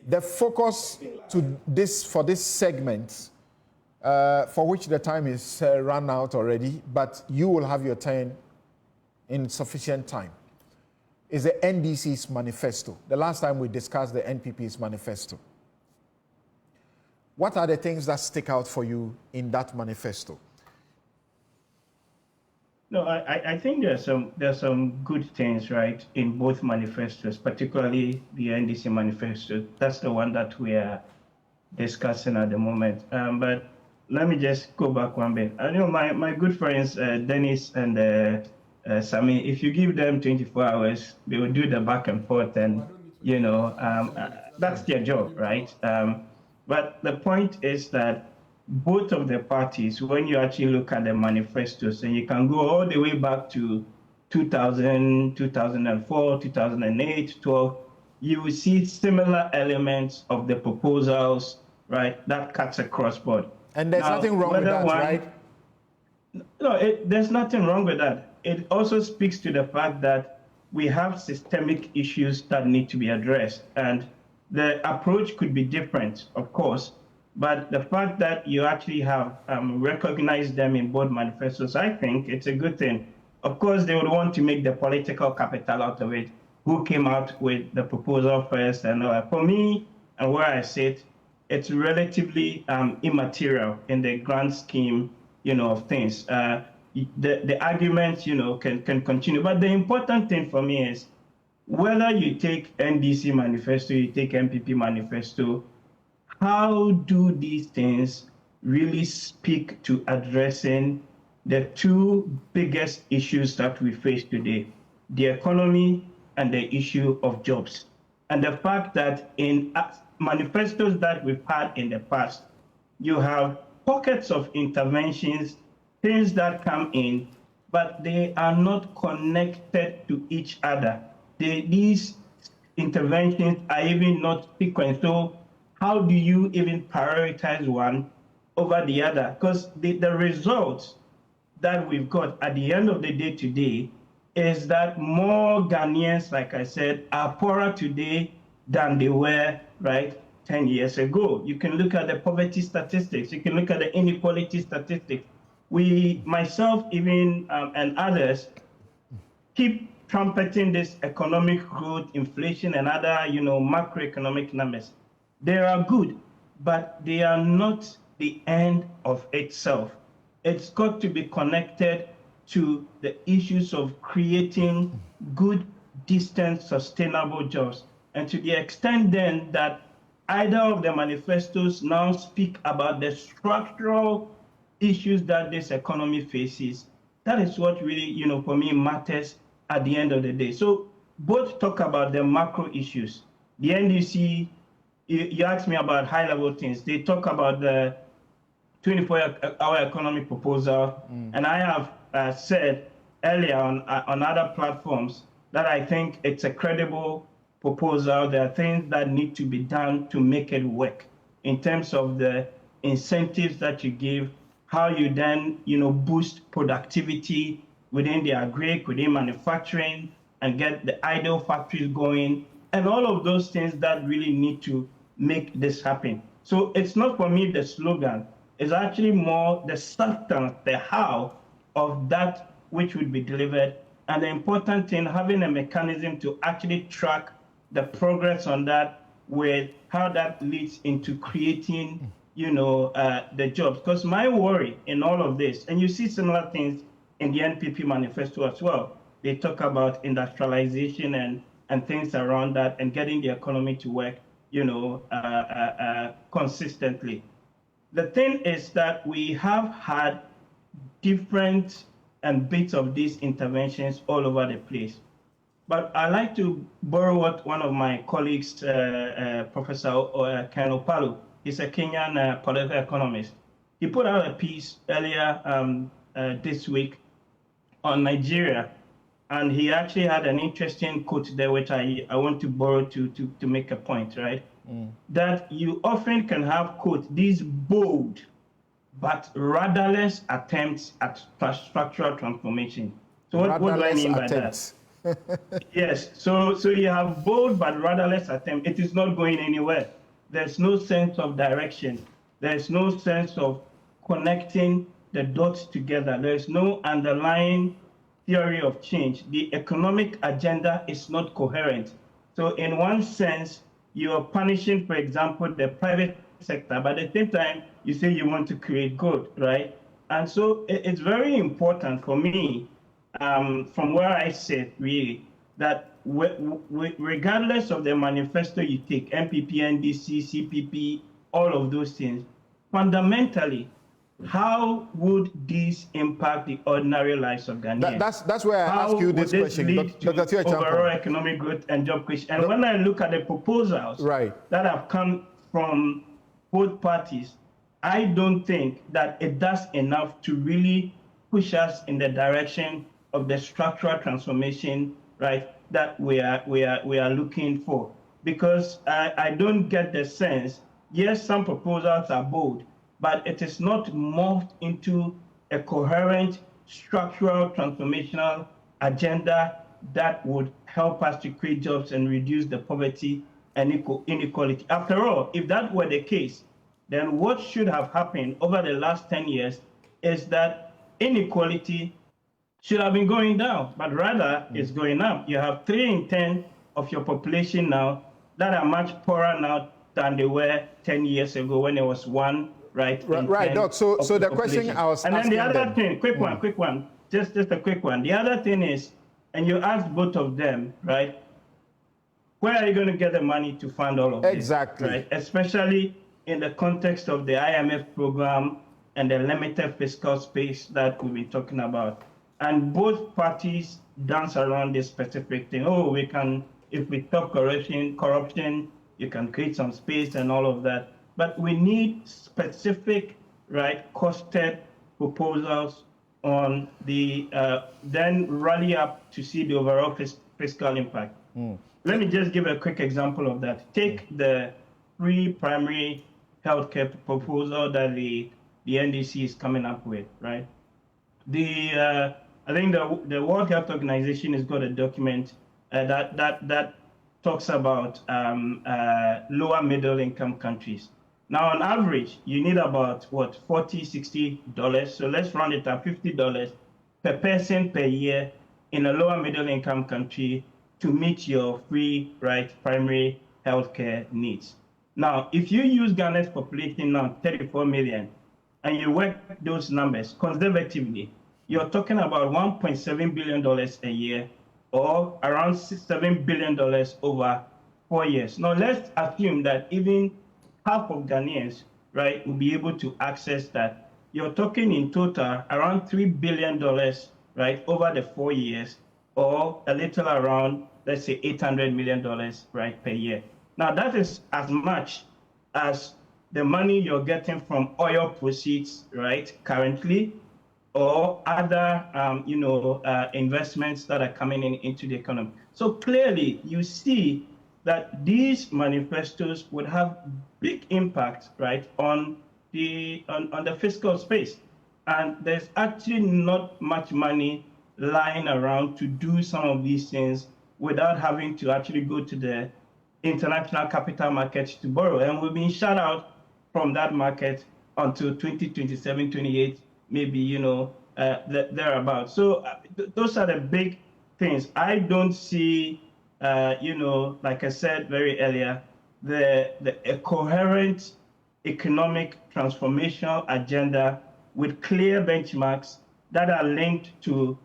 The focus for this segment, for which the time is run out already, but you will have your turn in sufficient time, is the NDC's manifesto. The last time we discussed the NPP's manifesto. What are the things that stick out for you in that manifesto? No, I think there's some good things, right, in both manifestos, particularly the NDC manifesto. That's the one that we are discussing at the moment. But let me just go back one bit. I know my good friends, Dennis and Sami, if you give them 24 hours, they will do the back and forth, and, you know, that's their job, right? But the point is that both of the parties, when you actually look at the manifestos, and you can go all the way back to 2000, 2004, 2008, 12, you will see similar elements of the proposals, right, that cuts across board. And there's nothing wrong with that, right? No, there's nothing wrong with that. It also speaks to the fact that we have systemic issues that need to be addressed. And the approach could be different, of course, but the fact that you actually have recognized them in both manifestos, I think it's a good thing. Of course, they would want to make the political capital out of it. Who came out with the proposal first? And for me, and where I sit, it's relatively immaterial in the grand scheme, you know, of things. The arguments, you know, can continue. But the important thing for me is whether you take NDC manifesto, you take NPP manifesto, how do these things really speak to addressing the two biggest issues that we face today, the economy and the issue of jobs? And the fact that in manifestos that we've had in the past, you have pockets of interventions, things that come in, but they are not connected to each other. These interventions are even not sequenced. So how do you even prioritize one over the other? Because the results that we've got at the end of the day today is that more Ghanaians, like I said, are poorer today than they were, right, 10 years ago. You can look at the poverty statistics. You can look at the inequality statistics. We, myself, even, and others, keep trumpeting this economic growth, inflation, and other, you know, macroeconomic numbers. They are good, but they are not the end of itself. It's got to be connected to the issues of creating good, distant, sustainable jobs. And to the extent then that either of the manifestos now speak about the structural issues that this economy faces, that is what really, you know, for me matters at the end of the day. So both talk about the macro issues. The NDC, you asked me about high-level things. They talk about the 24-hour economy proposal, and I have said earlier on other platforms that I think it's a credible proposal. There are things that need to be done to make it work in terms of the incentives that you give, how you then, you know, boost productivity within the agri, within manufacturing, and get the idle factories going, and all of those things that really need to make this happen. So it's not for me the slogan, it's actually more the substance, the how of that which would be delivered. And the important thing, having a mechanism to actually track the progress on that with how that leads into creating, you know, the jobs. Because my worry in all of this, and you see similar things in the NPP manifesto as well, they talk about industrialization and things around that and getting the economy to work, you know, consistently. The thing is that we have had different bits of these interventions all over the place. But I like to borrow what one of my colleagues, Professor Ken Opalu, he's a Kenyan political economist. He put out a piece earlier this week on Nigeria, and he actually had an interesting quote there, which I want to borrow to make a point, right? That you often can have, quote, these bold but rudderless attempts at structural transformation. So what do I mean by that? Yes, so you have bold but rudderless attempt. It is not going anywhere. there's no sense of direction. There's no sense of connecting the dots together. There's no underlying theory of change. The economic agenda is not coherent. So in one sense, you're punishing, for example, the private sector, but at the same time, you say you want to create good, right? And so it's very important for me, from where I sit, really, that regardless of the manifesto you take, NPP, NDC, CPP, all of those things, fundamentally, how would this impact the ordinary lives of Ghanaians? That's where I ask you this question, Dr. Theo Acheampong. Overall economic growth and job creation. And when I look at the proposals that have come from both parties, I don't think that it does enough to really push us in the direction of the structural transformation, right, that we are looking for. Because I don't get the sense, yes, some proposals are bold, but it is not morphed into a coherent structural transformational agenda that would help us to create jobs and reduce the poverty and inequality. After all, if that were the case, then what should have happened over the last 10 years is that inequality should have been going down, but rather it's going up. You have 3 in 10 of your population now that are much poorer now than they were 10 years ago when it was 1, right? Right, Doc. So the question I was asking. And then the other thing, quick one, just a quick one. The other thing is, and you asked both of them, right? Where are you going to get the money to fund all of this? Exactly. Right? Especially in the context of the IMF program and the limited fiscal space that we've been talking about. And both parties dance around this specific thing. Oh, we can, if we stop corruption, you can create some space and all of that. But we need specific, right, costed proposals on the, then rally up to see the overall fiscal impact. Let me just give a quick example of that. Take the free primary healthcare proposal that the NDC is coming up with, right? I think the World Health Organization has got a document that talks about lower middle income countries. Now, on average, you need about, what, $40, $60. So let's round it up, $50 per person per year in a lower middle income country to meet your free, right, primary healthcare needs. Now, if you use Ghana's population now, 34 million, and you work those numbers conservatively, you're talking about $1.7 billion a year, or around $7 billion over 4 years. Now, let's assume that even half of Ghanaians, right, will be able to access that. You're talking in total around $3 billion, right, over the 4 years, or a little around, let's say, $800 million, right, per year. Now, that is as much as the money you're getting from oil proceeds, right, currently, or other, investments that are coming into the economy. So clearly, you see that these manifestos would have big impact, right, on the fiscal space. And there's actually not much money lying around to do some of these things without having to actually go to the international capital markets to borrow. And we've been shut out from that market until 2027, 28, maybe, thereabouts. So those are the big things. I don't see, like I said very earlier, a coherent economic transformational agenda with clear benchmarks that are linked to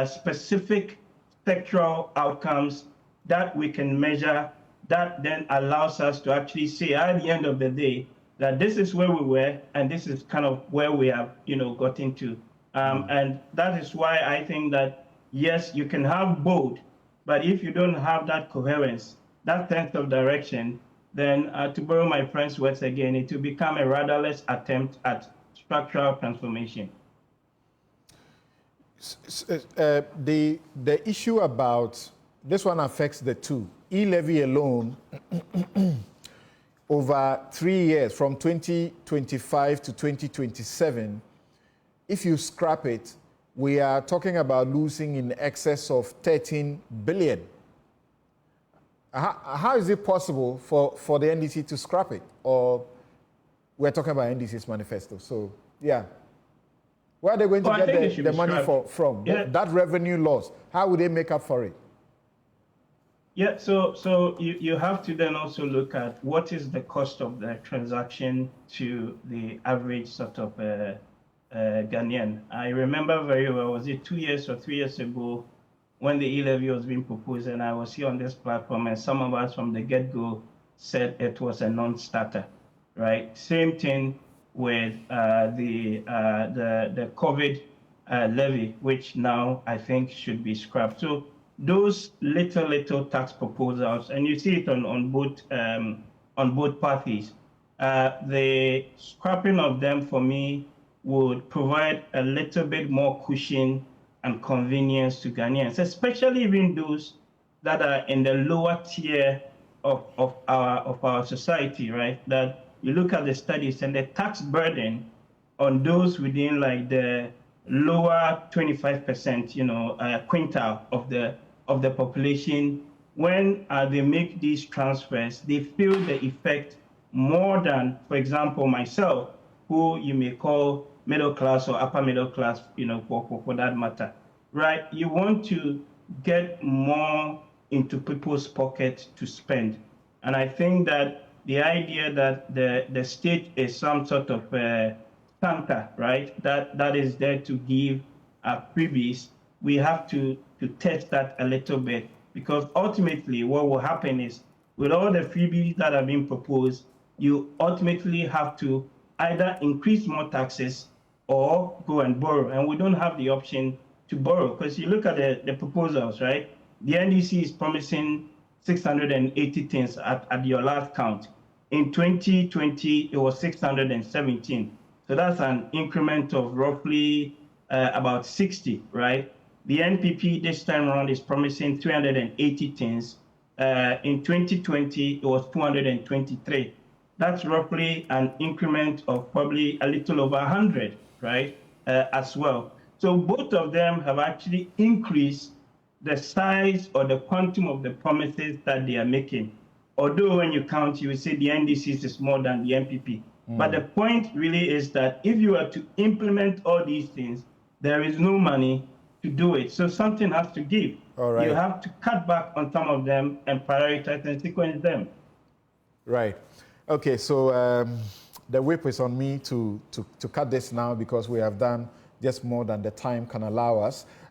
specific sectoral outcomes that we can measure, that then allows us to actually say at the end of the day that this is where we were and this is kind of where we have, got into. And that is why I think that, yes, you can have both, but if you don't have that coherence, that sense of direction, then to borrow my friend's words again, it will become a rudderless attempt at structural transformation. The issue about this one affects the two. E-levy alone, over 3 years, from 2025 to 2027, if you scrap it, we are talking about losing in excess of 13 billion. How is it possible for the NDC to scrap it? Or we're talking about NDC's manifesto. So, yeah. Where are they going to get the money from? Yeah. That revenue loss, how would they make up for it? Yeah, so you have to then also look at what is the cost of the transaction to the average sort of Ghanaian. I remember very well, was it 2 years or 3 years ago when the e-levy was being proposed, and I was here on this platform, and some of us from the get-go said it was a non-starter, right? Same thing with the COVID levy, which now I think should be scrapped. So those little tax proposals, and you see it on both parties. The scrapping of them for me would provide a little bit more cushion and convenience to Ghanaians, especially even those that are in the lower tier of our society, right? That you look at the studies and the tax burden on those within like the lower 25%, quintile of the population, when they make these transfers, they feel the effect more than, for example, myself, who you may call middle class or upper middle class, for that matter, right? You want to get more into people's pockets to spend. And I think that the idea that the state is some sort of Santa, right? That is there to give freebies. We have to test that a little bit, because ultimately what will happen is with all the freebies that are being proposed, you ultimately have to either increase more taxes or go and borrow. And we don't have the option to borrow, because you look at the proposals, right? The NDC is promising 680 things at your last count. In 2020, it was 617. So that's an increment of roughly about 60, right? The NPP this time around is promising 380 things. In 2020, it was 223. That's roughly an increment of probably a little over 100, right, as well. So both of them have actually increased the size or the quantum of the promises that they are making. Although when you count, you will say the NDC is more than the NPP. But the point really is that if you are to implement all these things, there is no money to do it. So something has to give. All right. You have to cut back on some of them and prioritize and sequence them. Right. Okay, so the whip is on me to cut this now, because we have done just more than the time can allow us.